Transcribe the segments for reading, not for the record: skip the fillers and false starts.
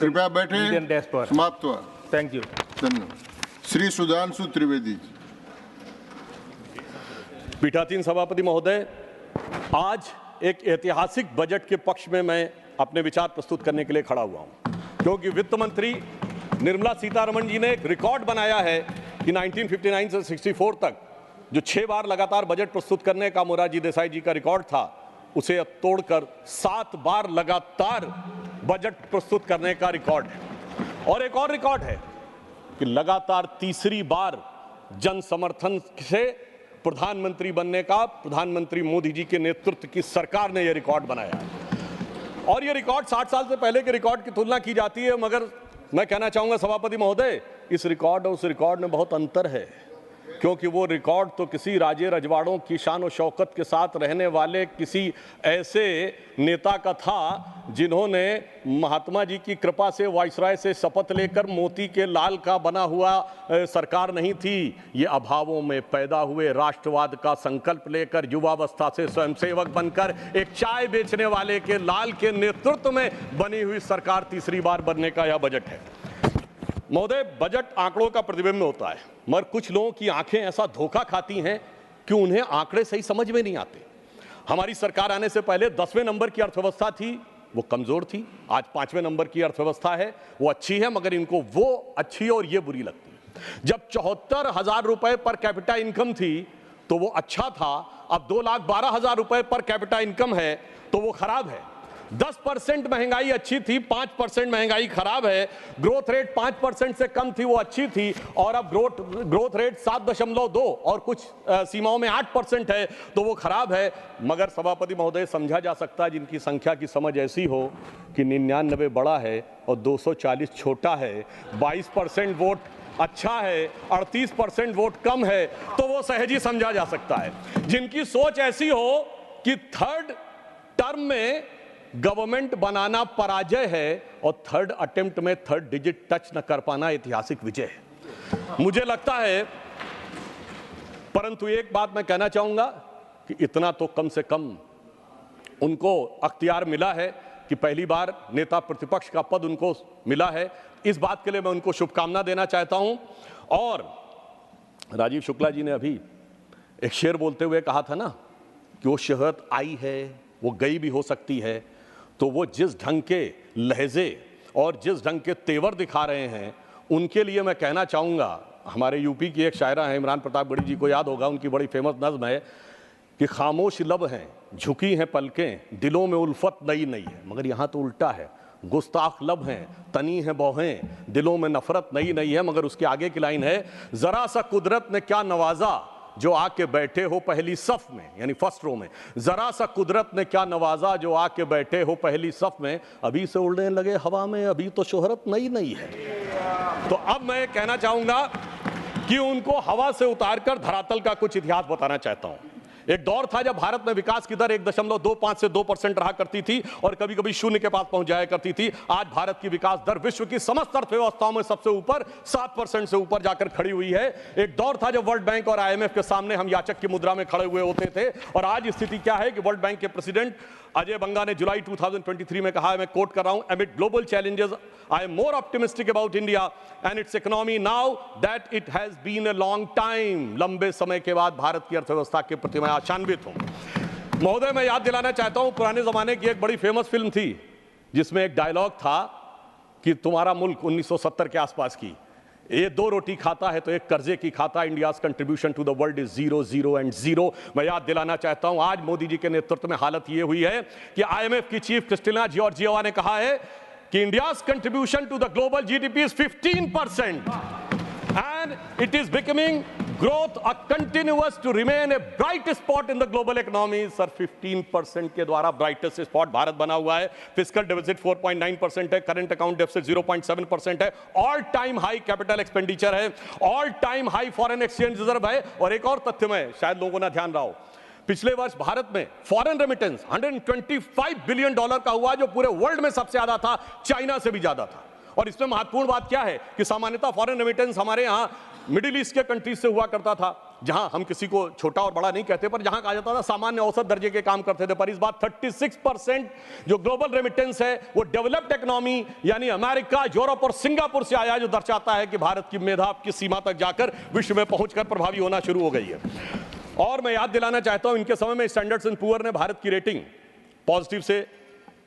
कृपया बैठे। Indian desk पर समाप्त हुआ। Thank you. धन्यवाद। श्री सुधांशु त्रिवेदी जी। पीठासीन सभापति महोदय, आज एक ऐतिहासिक बजट के पक्ष में मैं अपने विचार प्रस्तुत करने के लिए खड़ा हुआ हूं, क्योंकि वित्त मंत्री निर्मला सीतारमण जी ने एक रिकॉर्ड बनाया है कि 1959 से 64 तक जो 6 बार लगातार बजट प्रस्तुत करने का मोरारजी देसाई जी का रिकॉर्ड था, उसे अब तोड़कर 7 बार लगातार बजट प्रस्तुत करने का रिकॉर्ड है। और एक और रिकॉर्ड है कि लगातार तीसरी बार जन समर्थन से प्रधानमंत्री बनने का प्रधानमंत्री मोदी जी के नेतृत्व की सरकार ने यह रिकॉर्ड बनाया है। और यह रिकॉर्ड 60 साल से पहले के रिकॉर्ड की तुलना की जाती है, मगर मैं कहना चाहूंगा सभापति महोदय, इस रिकॉर्ड और उस रिकॉर्ड में बहुत अंतर है, क्योंकि वो रिकॉर्ड तो किसी राजे रजवाड़ों की शान और शौकत के साथ रहने वाले किसी ऐसे नेता का था जिन्होंने महात्मा जी की कृपा से वाइसराय से शपथ लेकर मोती के लाल का बना हुआ सरकार नहीं थी। ये अभावों में पैदा हुए राष्ट्रवाद का संकल्प लेकर युवावस्था से स्वयंसेवक बनकर एक चाय बेचने वाले के लाल के नेतृत्व में बनी हुई सरकार तीसरी बार बनने का यह बजट है। महोदय, बजट आंकड़ों का प्रतिबिंब होता है, मगर कुछ लोगों की आंखें ऐसा धोखा खाती हैं कि उन्हें आंकड़े सही समझ में नहीं आते। हमारी सरकार आने से पहले 10वें नंबर की अर्थव्यवस्था थी, वो कमजोर थी। आज 5वें नंबर की अर्थव्यवस्था है, वो अच्छी है, मगर इनको वो अच्छी और ये बुरी लगती है। जब 74,000 रुपए पर कैपिटा इनकम थी तो वो अच्छा था, अब 2,12,000 रुपए पर कैपिटा इनकम है तो वो खराब है। 10% महंगाई अच्छी थी, 5% महंगाई खराब है। ग्रोथ रेट 5% से कम थी, वो अच्छी थी, और अब ग्रोथ रेट 7.2 और कुछ सीमाओं में 8% है तो वो खराब है। मगर सभापति महोदय, समझा जा सकता है जिनकी संख्या की समझ ऐसी हो कि 99 बड़ा है और 240 छोटा है, 22% वोट अच्छा है, 38% वोट कम है, तो वो सहज ही समझा जा सकता है। जिनकी सोच ऐसी हो कि थर्ड टर्म में गवर्नमेंट बनाना पराजय है और थर्ड अटेम्प्ट में थर्ड डिजिट टच न कर पाना ऐतिहासिक विजय है, मुझे लगता है। परंतु एक बात मैं कहना चाहूंगा कि इतना तो कम से कम उनको अख्तियार मिला है कि पहली बार नेता प्रतिपक्ष का पद उनको मिला है। इस बात के लिए मैं उनको शुभकामना देना चाहता हूं। और राजीव शुक्ला जी ने अभी एक शेर बोलते हुए कहा था ना कि वो शोहरत आई है, वो गई भी हो सकती है, तो वो जिस ढंग के लहजे और जिस ढंग के तेवर दिखा रहे हैं, उनके लिए मैं कहना चाहूँगा, हमारे यूपी की एक शायरा है, इमरान प्रतापगढ़ी जी को याद होगा, उनकी बड़ी फेमस नज़्म है कि खामोश लब हैं, झुकी हैं पलकें, दिलों में उल्फत नई नई है। मगर यहाँ तो उल्टा है, गुस्ताख लब हैं, तनी हैं बौहें, दिलों में नफरत नई नई है। मगर उसके आगे की लाइन है, ज़रा सा कुदरत ने क्या नवाजा जो आके बैठे हो पहली सफ में, यानी फर्स्ट रो में। जरा सा कुदरत ने क्या नवाजा जो आके बैठे हो पहली सफ में, अभी से उड़ने लगे हवा में, अभी तो शोहरत नई नई है। तो अब मैं कहना चाहूंगा कि उनको हवा से उतारकर धरातल का कुछ इतिहास बताना चाहता हूं। एक दौर था जब भारत में विकास की दर 1.25 से 2% रहा करती थी और कभी कभी शून्य के पास पहुंच जाया करती थी। आज भारत की विकास दर विश्व की समस्त अर्थव्यवस्थाओं में सबसे ऊपर 7% से ऊपर जाकर खड़ी हुई है। एक दौर था जब वर्ल्ड बैंक और IMF के सामने हम याचक की मुद्रा में खड़े हुए होते थे, और आज स्थिति क्या है कि वर्ल्ड बैंक के प्रेसिडेंट अजय बंगा ने जुलाई 2023 में कहा है, मैं कोट कर रहा हूं, amid global challenges I am more optimistic about India and its economy now that it has been a long time। लंबे समय के बाद भारत की अर्थव्यवस्था के प्रति मैं आशान्वित हूं। महोदय, मैं याद दिलाना चाहता हूं, पुराने जमाने की एक बड़ी फेमस फिल्म थी जिसमें एक डायलॉग था कि तुम्हारा मुल्क 1970 के आसपास की, ये 2 रोटी खाता है तो एक कर्जे की खाता, India's contribution to the world is 0 0 and 0। मैं याद दिलाना चाहता हूं, आज मोदी जी के नेतृत्व में हालत ये हुई है कि IMF की चीफ क्रिस्टिना जॉर्जिएवा ने कहा है कि India's contribution to the global GDP is 15% and it is becoming growth a continuous to remain a bright spot in the global economy। Sir 15% के द्वारा ब्राइटेस्ट स्पॉट भारत बना हुआ है। फिस्कल डेफिसिट 4.9% है, करंट अकाउंट डेफिसिट 0.7% है, all time high capital expenditure है, all time high foreign exchange reserve है। और एक और तथ्य में शायद लोगों ने ध्यान रहा हो, पिछले वर्ष भारत में फॉरेन रेमिटेंस $125 बिलियन का हुआ, जो पूरे वर्ल्ड में सबसे ज्यादा था, चाइना से भी ज्यादा था। और इसमें महत्वपूर्ण बात क्या है कि सामान्यतः फॉरेन रेमिटेंस हमारे यहाँ मिडिल ईस्ट के कंट्रीज से हुआ करता था, जहां हम किसी को छोटा और बड़ा नहीं कहते, पर जहां कहा जाता था सामान्य औसत दर्जे के काम करते थे। पर इस बार 36% जो ग्लोबल रेमिटेंस है वो डेवलप्ड इकोनॉमी यानी अमेरिका, यूरोप और सिंगापुर से आया, जो दर्शाता है कि भारत की मेधा की सीमा तक जाकर विश्व में पहुंचकर प्रभावी होना शुरू हो गई है। और मैं याद दिलाना चाहता हूं, इनके समय में स्टैंडर्ड्स एंड पुअर ने भारत की रेटिंग पॉजिटिव से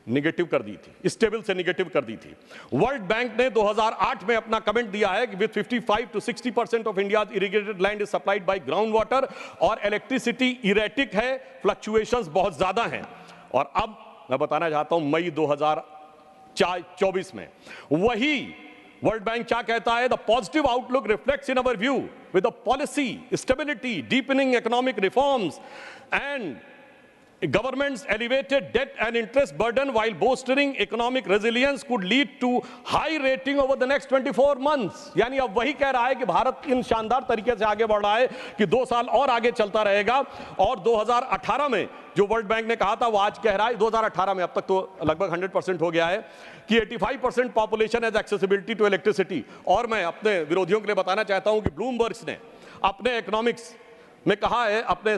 निगेटिव कर दी थी, स्टेबल से निगेटिव कर दी थी। वर्ल्ड बैंक ने 2008 में अपना कमेंट दिया है कि with 55 to 60% of India's irrigated land is supplied by ground water, और इलेक्ट्रिसिटी इरेटिक है, फ्लक्चुएशंस बहुत ज्यादा हैं। और अब मैं बताना चाहता हूं मई 2024 में वही वर्ल्ड बैंक क्या कहता है, the positive outlook reflects in our view with the policy stability, deepening economic reforms and government's elevated debt and interest burden while bolstering economic resilience could lead to high rating over the next 24 months। यानी अब वही कह रहा है कि भारत इन शानदार तरीके से आगे बढ़ रहा है कि 2 साल और आगे चलता रहेगा। और 2018 में जो वर्ल्ड बैंक ने कहा था वो आज कह रहा है 2018 में, अब तक तो लगभग 100% हो गया है, कि 85% population has accessibility to electricity. और मैं अपने विरोधियों के लिए बताना चाहता हूं कि ब्लूमबर्ग ने अपने इकोनॉमिक्स में कहा है, अपने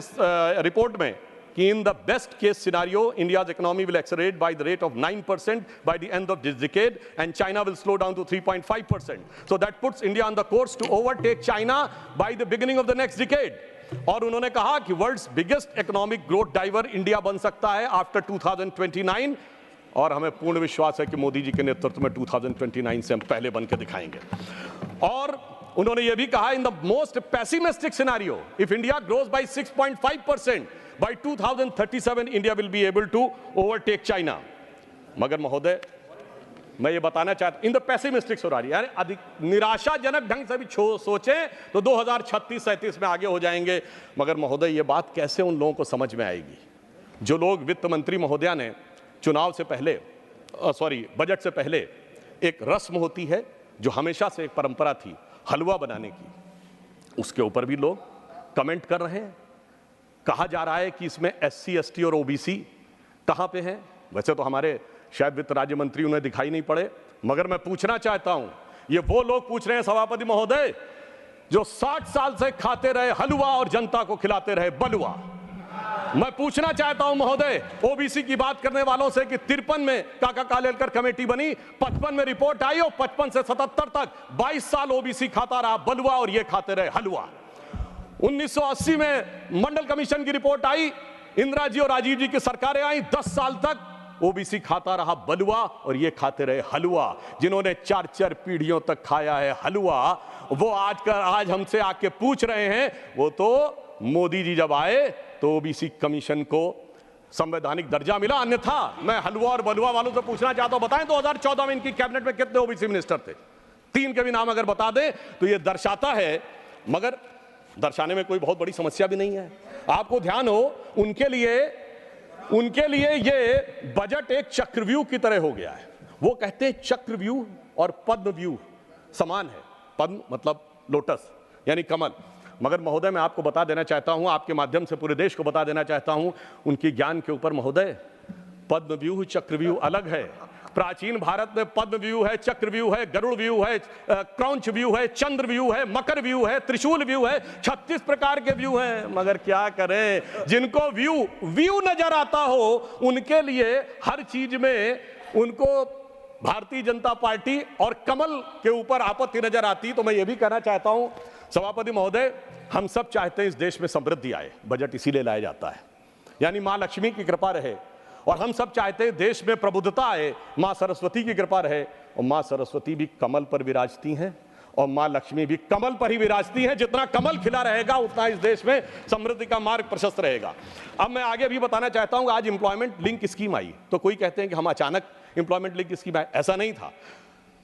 रिपोर्ट में, कि in the best case scenario India's economy will accelerate by the rate of 9% by the end of this decade and China will slow down to 3.5%. So that puts India on the course to overtake China by the beginning of the next decade। और उन्होंने कहा कि world's biggest economic growth driver India बन सकता है after 2029, और हमें पूर्ण विश्वास है कि मोदी जी के नेतृत्व में 2029 से हम पहले बन के दिखाएंगे। और उन्होंने यह भी कहा, in the most pessimistic scenario if India grows by 6.5% by 2037 India will be able to overtake China. मगर महोदय मैं ये बताना चाहता हूं, इन द पेसिमिस्टिक सिनेरियो, यानी अधिक निराशाजनक ढंग से भी सोचें तो 2036-37 में आगे हो जाएंगे। मगर महोदय ये बात कैसे उन लोगों को समझ में आएगी जो लोग, वित्त मंत्री महोदया ने चुनाव से पहले, बजट से पहले एक रस्म होती है जो हमेशा से एक परंपरा थी हलवा बनाने की, उसके ऊपर भी लोग कमेंट कर रहे हैं। कहा जा रहा है कि इसमें SC ST और OBC कहां पे हैं। वैसे तो हमारे शायद वित्त राज्य मंत्री उन्हें दिखाई नहीं पड़े, मगर मैं पूछना चाहता हूं, ये वो लोग पूछ रहे हैं सभापति महोदय जो 60 साल से खाते रहे हलवा और जनता को खिलाते रहे बलुआ। मैं पूछना चाहता हूं महोदय OBC की बात करने वालों से कि 53 में काका कालेलकर कमेटी बनी, 55 में रिपोर्ट आई और 55 से 77 तक 22 साल OBC खाता रहा बलुआ और ये खाते रहे हलवा। 1980 में मंडल कमीशन की रिपोर्ट आई, इंदिरा जी और राजीव जी की सरकारें आई, 10 साल तक OBC खाता रहा बलुआ और ये खाते रहे हलवा। जिन्होंने 4 पीढ़ियों तक खाया है हलवा, वो आज हमसे आके पूछ रहे हैं, वो तो मोदी जी जब आए तो OBC कमीशन को संवैधानिक दर्जा मिला, अन्यथा मैं हलवा और बलुआ वालों से पूछना चाहता हूं, बताएं 2014 में इनकी कैबिनेट में कितने OBC मिनिस्टर थे? 3 के भी नाम अगर बता दें तो ये दर्शाता है, मगर दर्शाने में कोई बहुत बड़ी समस्या भी नहीं है। आपको ध्यान हो, उनके लिए ये बजट एक चक्रव्यूह की तरह हो गया है। वो कहते हैं चक्रव्यूह और पद्मव्यूह समान है। पद्म मतलब लोटस यानी कमल। मगर महोदय मैं आपको बता देना चाहता हूं, आपके माध्यम से पूरे देश को बता देना चाहता हूं, उनकी ज्ञान के ऊपर महोदय पद्मव्यूह चक्रव्यूह अलग है। प्राचीन भारत में पद्म व्यू है, चक्र व्यू है, गरुड़ व्यू है, क्रौंच व्यू है, चंद्र व्यू है, मकर व्यू है, त्रिशूल व्यू है, 36 प्रकार के व्यू हैं। मगर क्या करें, जिनको व्यू नजर आता हो उनके लिए हर चीज में उनको भारतीय जनता पार्टी और कमल के ऊपर आपत्ति नजर आती। तो मैं ये भी कहना चाहता हूं सभापति महोदय, हम सब चाहते हैं इस देश में समृद्धि आए, बजट इसीलिए लाया जाता है, यानी मां लक्ष्मी की कृपा रहे। और हम सब चाहते हैं देश में प्रबुद्धता आए, मां सरस्वती की कृपा रहे। और मां सरस्वती भी कमल पर विराजती हैं और मां लक्ष्मी भी कमल पर ही विराजती हैं। जितना कमल खिला रहेगा उतना इस देश में समृद्धि का मार्ग प्रशस्त रहेगा। अब मैं आगे भी बताना चाहता हूं, आज एम्प्लॉयमेंट लिंक स्कीम आई तो कोई कहते हैं कि हम अचानक एम्प्लॉयमेंट लिंक स्कीम आए, ऐसा नहीं था।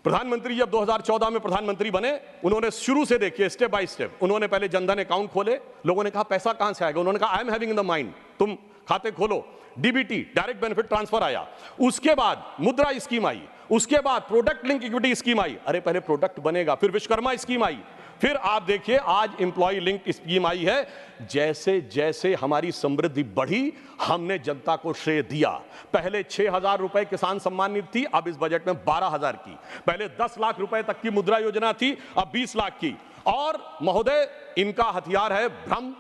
प्रधानमंत्री जब 2014 में प्रधानमंत्री बने, उन्होंने शुरू से देखिए स्टेप बाय स्टेप, उन्होंने पहले जनधन अकाउंट खोले। लोगों ने कहा पैसा कहां से आएगा, उन्होंने कहा I am having in the mind, तुम खाते खोलो। DBT डायरेक्ट बेनिफिट ट्रांसफर आया, उसके बाद मुद्रा स्कीम आई, उसके बाद प्रोडक्ट लिंक इक्विटी स्कीम आई। अरे पहले प्रोडक्ट बनेगा, फिर विश्वकर्मा स्कीम आई, फिर आप देखिए आज एम्प्लॉय लिंक्ड स्कीम आई है। जैसे जैसे हमारी समृद्धि बढ़ी, हमने जनता को श्रेय दिया। पहले 6,000 रुपए किसान सम्मान निधि थी, अब इस बजट में 12,000 की। पहले 10 लाख रुपए तक की मुद्रा योजना थी, अब 20 लाख की। और महोदय, इनका हथियार है भ्रम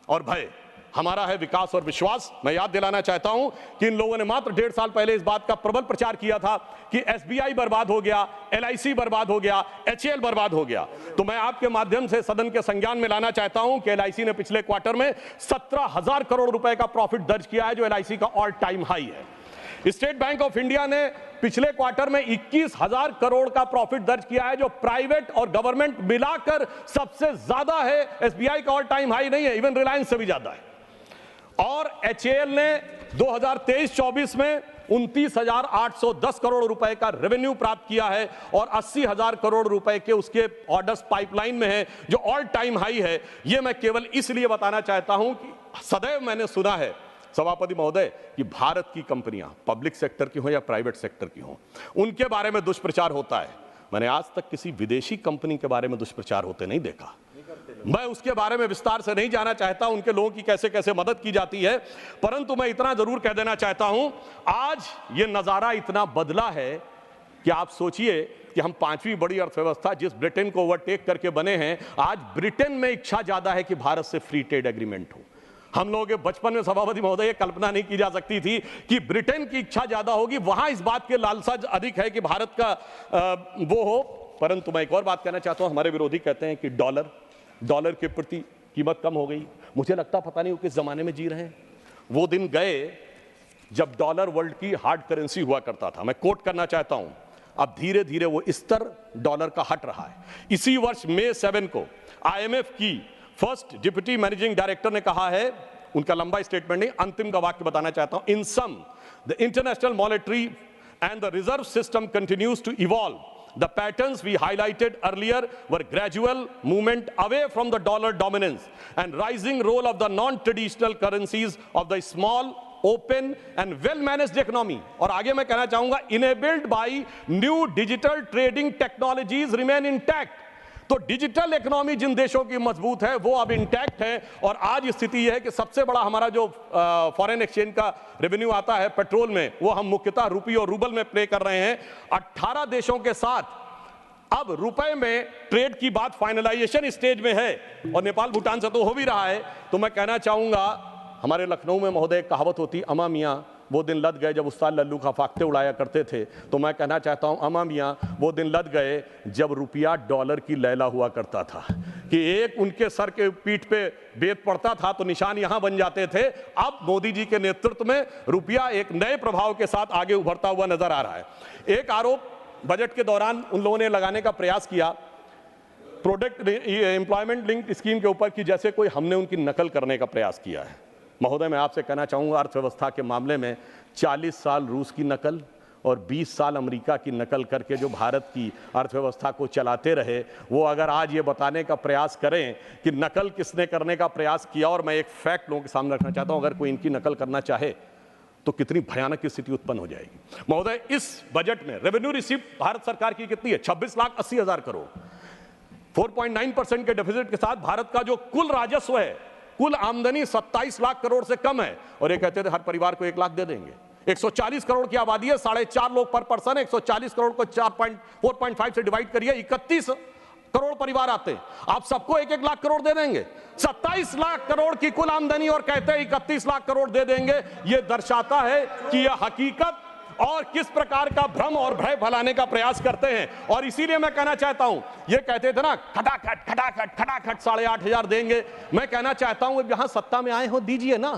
और भय, हमारा है विकास और विश्वास। मैं याद दिलाना चाहता हूं कि इन लोगों ने मात्र 1.5 साल पहले इस बात का प्रबल प्रचार किया था कि एसबीआई बर्बाद हो गया, एलआईसी बर्बाद हो गया, एचएएल बर्बाद हो गया। तो मैं आपके माध्यम से सदन के संज्ञान में लाना चाहता हूं कि एलआईसी ने पिछले क्वार्टर में 17,000 करोड़ रुपए का प्रॉफिट दर्ज किया है, जो एलआईसी का ऑल टाइम हाई है। स्टेट बैंक ऑफ इंडिया ने पिछले क्वार्टर में 21,000 करोड़ का प्रॉफिट दर्ज किया है, जो प्राइवेट और गवर्नमेंट मिलाकर सबसे ज्यादा है। एसबीआई का ऑल टाइम हाई नहीं है, इवन रिलायंस से भी ज्यादा है। और एचएएल ने 2023-24 में 29,810 करोड़ रुपए का रेवेन्यू प्राप्त किया है और 80,000 करोड़ रुपए के उसके ऑर्डर्स पाइपलाइन में है, जो ऑल टाइम हाई है। यह मैं केवल इसलिए बताना चाहता हूं कि सदैव मैंने सुना है सभापति महोदय कि भारत की कंपनियां पब्लिक सेक्टर की हो या प्राइवेट सेक्टर की हो, उनके बारे में दुष्प्रचार होता है। मैंने आज तक किसी विदेशी कंपनी के बारे में दुष्प्रचार होते नहीं देखा। मैं उसके बारे में विस्तार से नहीं जाना चाहता, उनके लोगों की कैसे कैसे मदद की जाती है, परंतु मैं इतना जरूर कह देना चाहता हूं, आज ये नजारा इतना बदला है कि आप सोचिए कि हम 5वीं बड़ी अर्थव्यवस्था जिस ब्रिटेन को ओवरटेक करके बने हैं, आज ब्रिटेन में इच्छा ज्यादा है कि भारत से फ्री ट्रेड एग्रीमेंट हो। हम लोगों के बचपन में सभापति महोदय ये कल्पना नहीं की जा सकती थी कि ब्रिटेन की इच्छा ज्यादा होगी, वहां इस बात के लालसा अधिक है कि भारत का वो हो। परंतु मैं एक और बात कहना चाहता हूं, हमारे विरोधी कहते हैं कि डॉलर के प्रति कीमत कम हो गई। मुझे लगता पता नहीं वो किस जमाने में जी रहे हैं। वो दिन गए जब डॉलर वर्ल्ड की हार्ड करेंसी हुआ करता था। मैं कोट करना चाहता हूं, अब धीरे धीरे वो स्तर डॉलर का हट रहा है। इसी वर्ष मई 7 को आईएमएफ की फर्स्ट डिप्टी मैनेजिंग डायरेक्टर ने कहा है, उनका लंबा स्टेटमेंट नहीं, अंतिम का वाक्य बताना चाहता हूं, in sum the international monetary and the reserve system continues to evolve. The patterns we highlighted earlier were gradual movement away from the dollar dominance and rising role of the non-traditional currencies of the small, open and well-managed economy. और आगे मैं कहना चाहूंगा, enabled by new digital trading technologies remain intact. तो digital economy जिन देशों की मजबूत है वो अब इंटैक्ट है। और आज स्थिति यह है कि सबसे बड़ा हमारा जो फॉरेन एक्सचेंज का रेवेन्यू आता है पेट्रोल में, वो हम मुख्यतः रुपये और रूबल में प्ले कर रहे हैं। 18 देशों के साथ अब रुपए में ट्रेड की बात फाइनलाइजेशन स्टेज में है और नेपाल भूटान से तो हो भी रहा है। तो मैं कहना चाहूंगा, हमारे लखनऊ में महोदय एक कहावत होती, अमा मियाँ वो दिन लद गए जब उस्ताद लल्लू खा फाख्ते उड़ाया करते थे। तो मैं कहना चाहता हूं, अमा मियाँ वो दिन लद गए जब रुपया डॉलर की लैला हुआ करता था कि एक उनके सर के पीठ पे बेत पड़ता था तो निशान यहां बन जाते थे। अब मोदी जी के नेतृत्व में रुपया एक नए प्रभाव के साथ आगे उभरता हुआ नजर आ रहा है। एक आरोप बजट के दौरान उन लोगों ने लगाने का प्रयास किया प्रोडक्ट एम्प्लॉयमेंट लिंक्ड स्कीम के ऊपर कि जैसे कोई हमने उनकी नकल करने का प्रयास किया है। महोदय, मैं आपसे कहना चाहूँगा, अर्थव्यवस्था के मामले में 40 साल रूस की नकल और 20 साल अमेरिका की नकल करके जो भारत की अर्थव्यवस्था को चलाते रहे, वो अगर आज ये बताने का प्रयास करें कि नकल किसने करने का प्रयास किया, और मैं एक फैक्ट लोगों के सामने रखना चाहता हूँ, अगर कोई इनकी नकल करना चाहे तो कितनी भयानक स्थिति उत्पन्न हो जाएगी। महोदय, इस बजट में रेवेन्यू रिसीप्ट भारत सरकार की कितनी है? 26,80,000 करोड़। 4.9% के डेफिसिट के साथ भारत का जो कुल राजस्व है, कुल आमदनी 27 लाख करोड़ से कम है। और ये कहते थे हर परिवार को 1 लाख दे देंगे। 140 करोड़ की आबादी है, 4.5 लोग पर पर्सन है। 140 करोड़ को 4.5 से डिवाइड करिए, 31 करोड़ परिवार आते हैं। आप सबको 1-1 लाख करोड़ दे देंगे। 27 लाख करोड़ की कुल आमदनी और कहते हैं 31 लाख करोड़ दे देंगे। यह दर्शाता है कि यह हकीकत और किस प्रकार का भ्रम और भय फैलाने का प्रयास करते हैं। और इसीलिए मैं कहना चाहता हूं, ये कहते थे ना खटाखट 8,500 देंगे। मैं कहना चाहता हूं, जहां सत्ता में आए हो दीजिए ना,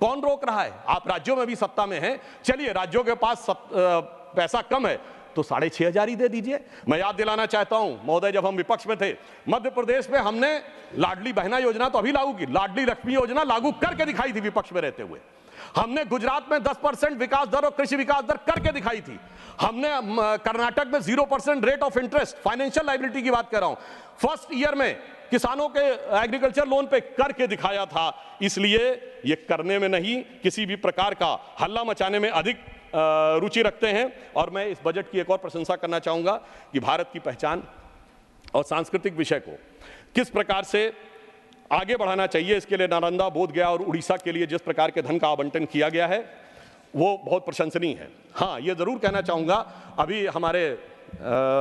कौन रोक रहा है? आप राज्यों में भी सत्ता में हैं, चलिए राज्यों के पास पैसा कम है तो 6,500 ही दे दीजिए। मैं याद दिलाना चाहता हूं महोदय, जब हम विपक्ष में थे, मध्य प्रदेश में हमने लाडली बहना योजना तो अभी लागू की, लाडली लक्ष्मी योजना लागू करके दिखाई थी विपक्ष में रहते हुए। हमने गुजरात में 10% विकास दर और कृषि विकास दर करके दिखाई थी। हमने कर्नाटक में 0% rate of interest, financial liability की बात कर रहा हूं, फर्स्ट ईयर में किसानों के एग्रीकल्चर लोन पे करके दिखाया था। इसलिए ये करने में नहीं, किसी भी प्रकार का हल्ला मचाने में अधिक रुचि रखते हैं। और मैं इस बजट की एक और प्रशंसा करना चाहूंगा कि भारत की पहचान और सांस्कृतिक विषय को किस प्रकार से आगे बढ़ाना चाहिए, इसके लिए नालंदा, बोधगया और उड़ीसा के लिए जिस प्रकार के धन का आवंटन किया गया है वो बहुत प्रशंसनीय है। हाँ, ये ज़रूर कहना चाहूँगा, अभी हमारे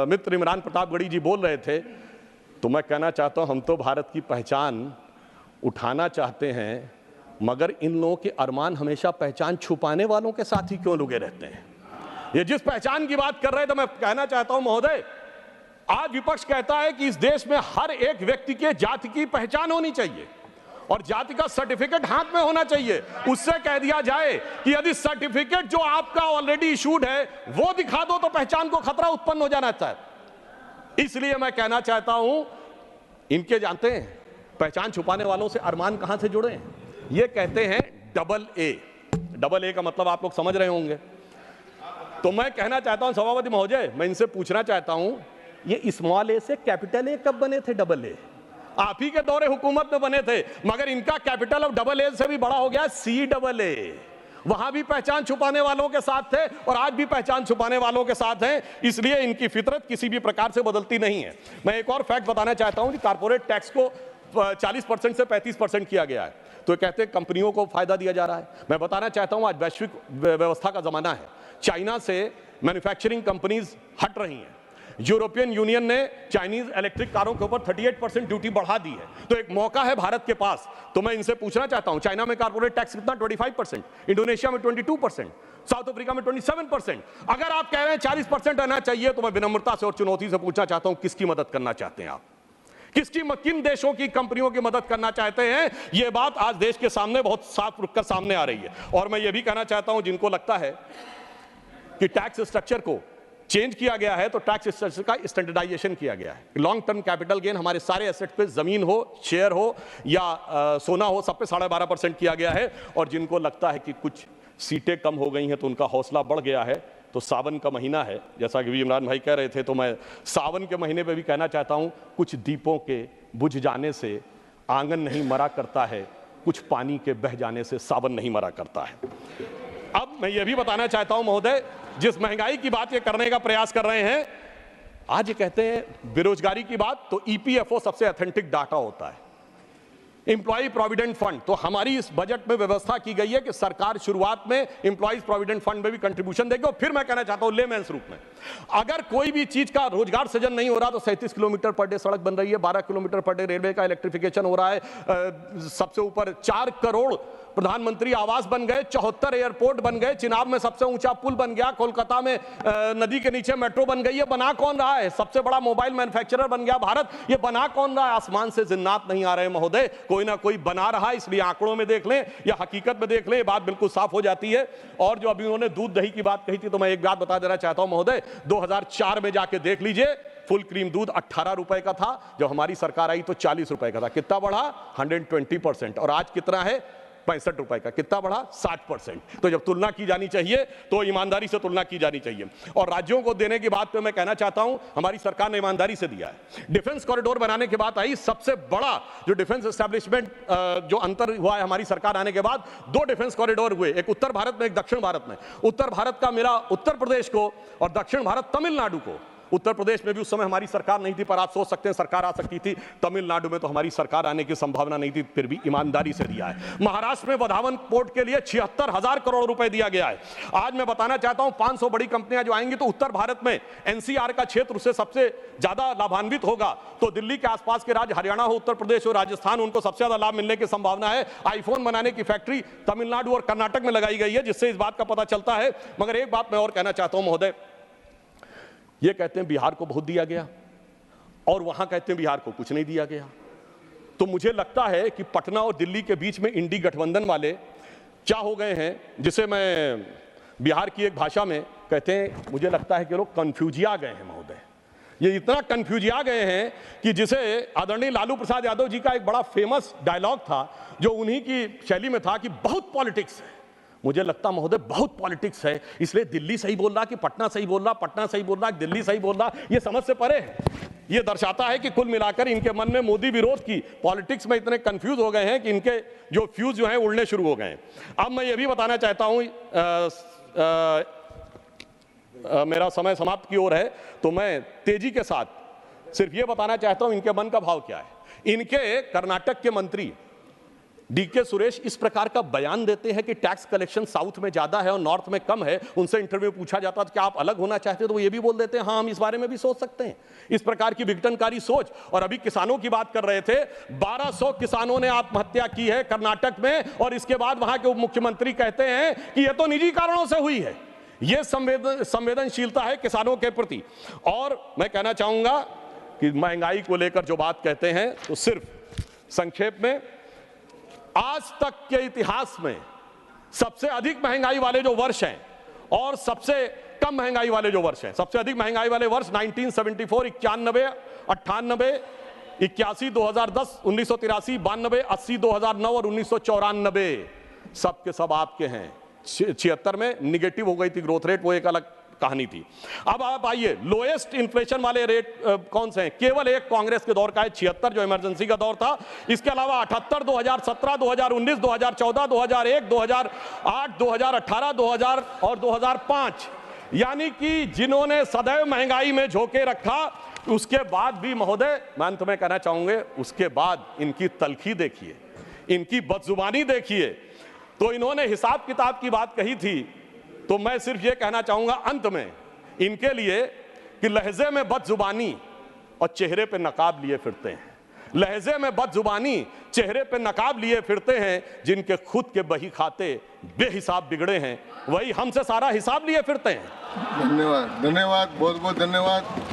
मित्र इमरान प्रतापगढ़ी जी बोल रहे थे, तो मैं कहना चाहता हूँ हम तो भारत की पहचान उठाना चाहते हैं, मगर इन लोगों के अरमान हमेशा पहचान छुपाने वालों के साथ ही क्यों लुके रहते हैं। ये जिस पहचान की बात कर रहे हैं, तो मैं कहना चाहता हूं महोदय, आज विपक्ष कहता है कि इस देश में हर एक व्यक्ति के जाति की पहचान होनी चाहिए और जाति का सर्टिफिकेट हाथ में होना चाहिए। उससे कह दिया जाए कि यदि सर्टिफिकेट जो आपका ऑलरेडी इशूड है वो दिखा दो तो पहचान को खतरा उत्पन्न हो जाना चाहिए। इसलिए मैं कहना चाहता हूं, इनके जानते हैं पहचान छुपाने वालों से अरमान कहां से जुड़े हैं। ये कहते हैं डबल ए का मतलब आप लोग समझ रहे होंगे। तो मैं कहना चाहता हूं सभापति महोदय, मैं इनसे पूछना चाहता हूं, ये स्मॉल ए से कैपिटल ए कब बने थे? डबल ए आप ही के दौरे हुकूमत में बने थे, मगर इनका कैपिटल अब डबल ए से भी बड़ा हो गया, CAA। वहां भी पहचान छुपाने वालों के साथ थे और आज भी पहचान छुपाने वालों के साथ हैं, इसलिए इनकी फितरत किसी भी प्रकार से बदलती नहीं है। मैं एक और फैक्ट बताना चाहता हूं कि कारपोरेट टैक्स को 40% से 35% किया गया है, तो कहते हैं कंपनियों को फायदा दिया जा रहा है। मैं बताना चाहता हूं आज वैश्विक व्यवस्था का जमाना है, चाइना से मैन्युफैक्चरिंग कंपनीज हट रही हैं। यूरोपियन यूनियन ने चाइनीज इलेक्ट्रिक कारों के ऊपर 38% ड्यूटी बढ़ा दी है, तो एक मौका है भारत के पास। तो मैं इनसे पूछना चाहता हूं, चाइना में कारपोरेट टैक्स कितना? 25%, इंडोनेशिया में 22%, साउथ अफ्रीका में 27%। अगर आप कह रहे हैं 40% रहना चाहिए, तो मैं विनम्रता से और चुनौती से पूछना चाहता हूं, किसकी मदद करना चाहते हैं आप? किन देशों की कंपनियों की मदद करना चाहते हैं? यह बात आज देश के सामने बहुत साफ रुक कर सामने आ रही है। और मैं यह भी कहना चाहता हूं, जिनको लगता है कि टैक्स स्ट्रक्चर को चेंज किया गया है, तो टैक्स स्ट्रक्चर का स्टैंडर्डाइजेशन किया गया है। लॉन्ग टर्म कैपिटल गेन हमारे सारे एसेट पे, जमीन हो, शेयर हो या सोना हो, सब पे 12.5% किया गया है। और जिनको लगता है कि कुछ सीटें कम हो गई हैं तो उनका हौसला बढ़ गया है, तो सावन का महीना है, जैसा कि भी इमरान भाई कह रहे थे, तो मैं सावन के महीने पे भी कहना चाहता हूं, कुछ दीपों के बुझ जाने से आंगन नहीं मरा करता है, कुछ पानी के बह जाने से सावन नहीं मरा करता है। अब मैं ये भी बताना चाहता हूं महोदय, जिस महंगाई की बात ये करने का प्रयास कर रहे हैं, आज ये कहते हैं बेरोजगारी की बात, तो EPFO सबसे ऑथेंटिक डाटा होता है, एम्प्लॉय प्रोविडेंट फंड। तो हमारी इस बजट में व्यवस्था की गई है कि सरकार शुरुआत में एम्प्लॉयज प्रोविडेंट फंड में भी कंट्रीब्यूशन देगी। और फिर मैं कहना चाहता हूं लेमेंस रूप में, अगर कोई भी चीज का रोजगार सृजन नहीं हो रहा, तो 37 किलोमीटर पर डे सड़क बन रही है, 12 किलोमीटर पर डे रेलवे का इलेक्ट्रिफिकेशन हो रहा है, सबसे ऊपर 4 करोड़ प्रधानमंत्री आवास बन गए, 74 एयरपोर्ट बन गए, चिनाब में सबसे ऊंचा पुल बन गया, कोलकाता में नदी के नीचे मेट्रो बन गई है। बना कौन रहा है? सबसे बड़ा मोबाइल मैन्युफैक्चरर बन गया भारत। ये बना कौन रहा है? आसमान से जिन्नात नहीं आ रहे महोदय, कोई ना कोई बना रहा है। इसलिए आंकड़ों में देख लें या हकीकत में देख लें, बात बिल्कुल साफ हो जाती है। और जो अभी उन्होंने दूध दही की बात कही थी, तो मैं एक बात बता देना चाहता हूं महोदय, 2004 में जाके देख लीजिए, फुल क्रीम दूध 18 रुपए का था, जब हमारी सरकार आई तो 40 रुपए का था। कितना बढ़ा? 120%। और आज कितना है? 65 रुपए का। कितना बढ़ा? 60%। तो जब तुलना की जानी चाहिए तो ईमानदारी से तुलना की जानी चाहिए। और राज्यों को देने की बात पे मैं कहना चाहता हूं, हमारी सरकार ने ईमानदारी से दिया है। डिफेंस कॉरिडोर बनाने की बात आई, सबसे बड़ा जो डिफेंस एस्टेब्लिशमेंट जो अंतर हुआ है हमारी सरकार आने के बाद, 2 डिफेंस कॉरिडोर हुए, एक उत्तर भारत में, एक दक्षिण भारत में। उत्तर भारत का मेरा उत्तर प्रदेश को और दक्षिण भारत तमिलनाडु को। उत्तर प्रदेश में भी उस समय हमारी सरकार नहीं थी, पर आप सोच सकते हैं सरकार आ सकती थी। तमिलनाडु में तो हमारी सरकार आने की संभावना नहीं थी, फिर भी ईमानदारी से दिया है। महाराष्ट्र में वधावन पोर्ट के लिए 76,000 करोड़ रुपए दिया गया है। आज मैं बताना चाहता हूं, 500 बड़ी कंपनियां जो आएंगी, तो उत्तर भारत में NCR का क्षेत्र उससे सबसे ज्यादा लाभान्वित होगा। तो दिल्ली के आसपास के राज्य, हरियाणा हो, उत्तर प्रदेश हो, राजस्थान, उनको सबसे ज्यादा लाभ मिलने की संभावना है। आईफोन बनाने की फैक्ट्री तमिलनाडु और कर्नाटक में लगाई गई है, जिससे इस बात का पता चलता है। मगर एक बात मैं और कहना चाहता हूं महोदय, ये कहते हैं बिहार को बहुत दिया गया और वहां कहते हैं बिहार को कुछ नहीं दिया गया। तो मुझे लगता है कि पटना और दिल्ली के बीच में इंडी गठबंधन वाले क्या हो गए हैं, जिसे मैं बिहार की एक भाषा में कहते हैं, मुझे लगता है कि लोग कंफ्यूजिया गए हैं महोदय। ये इतना कंफ्यूजिया गए हैं कि जिसे आदरणीय लालू प्रसाद यादव जी का एक बड़ा फेमस डायलॉग था, जो उन्हीं की शैली में था कि बहुत पॉलिटिक्स है। मुझे लगता महोदय बहुत पॉलिटिक्स है, इसलिए दिल्ली सही बोल रहा कि पटना सही बोल रहा, पटना सही बोल रहा कि दिल्ली सही बोल रहा, ये समझ से परे है। ये दर्शाता है कि कुल मिलाकर इनके मन में मोदी विरोध की पॉलिटिक्स में इतने कंफ्यूज हो गए हैं कि इनके जो फ्यूज जो हैं उड़ने शुरू हो गए हैं। अब मैं ये भी बताना चाहता हूं, मेरा समय समाप्त की ओर है, तो मैं तेजी के साथ सिर्फ ये बताना चाहता हूं इनके मन का भाव क्या है। इनके कर्नाटक के मंत्री डीके सुरेश इस प्रकार का बयान देते हैं कि टैक्स कलेक्शन साउथ में ज्यादा है और नॉर्थ में कम है। उनसे इंटरव्यू पूछा जाता था कि आप अलग होना चाहते हो, तो वो ये भी बोल देते हैं हाँ हम इस बारे में भी सोच सकते हैं। इस प्रकार की विघटनकारी सोच। और अभी किसानों की बात कर रहे थे, 1200 किसानों ने आत्महत्या की है कर्नाटक में, और इसके बाद वहां के उप मुख्यमंत्री कहते हैं कि यह तो निजी कारणों से हुई है। यह संवेदनशीलता है किसानों के प्रति। और मैं कहना चाहूंगा कि महंगाई को लेकर जो बात कहते हैं, तो सिर्फ संक्षेप में, आज तक के इतिहास में सबसे अधिक महंगाई वाले जो वर्ष हैं और सबसे कम महंगाई वाले जो वर्ष हैं, सबसे अधिक महंगाई वाले वर्ष 1974, 91, 98, 81, 2010, 1983, 92, 80, 2009 और 1994 सब के सब आपके हैं। 76 में निगेटिव हो गई थी ग्रोथ रेट, वो एक अलग कहानी थी। अब आप आइए, लोएस्ट इन्फ्लेशन वाले रेट कौन से हैं? केवल एक कांग्रेस के दौर का है 76 जो इमरजेंसी का दौर था। इसके अलावा 78, 2017, 2019, 2014, 2001, 2008, 2018, 2000 और 2005, यानी कि जिन्होंने सदैव महंगाई में झोंके रखा, उसके बाद भी महोदय मैं अंत में कहना चाहूंगे, उसके बाद इनकी तलखी देखिए, इनकी बदजुबानी देखिए। तो इन्होंने हिसाब किताब की बात कही थी, तो मैं सिर्फ ये कहना चाहूंगा अंत में इनके लिए कि लहजे में बदजुबानी और चेहरे पे नकाब लिए फिरते हैं। लहजे में बदजुबानी, चेहरे पे नकाब लिए फिरते हैं। जिनके खुद के बही खाते बेहिसाब बिगड़े हैं, वही हमसे सारा हिसाब लिए फिरते हैं। धन्यवाद, धन्यवाद, बहुत बहुत धन्यवाद।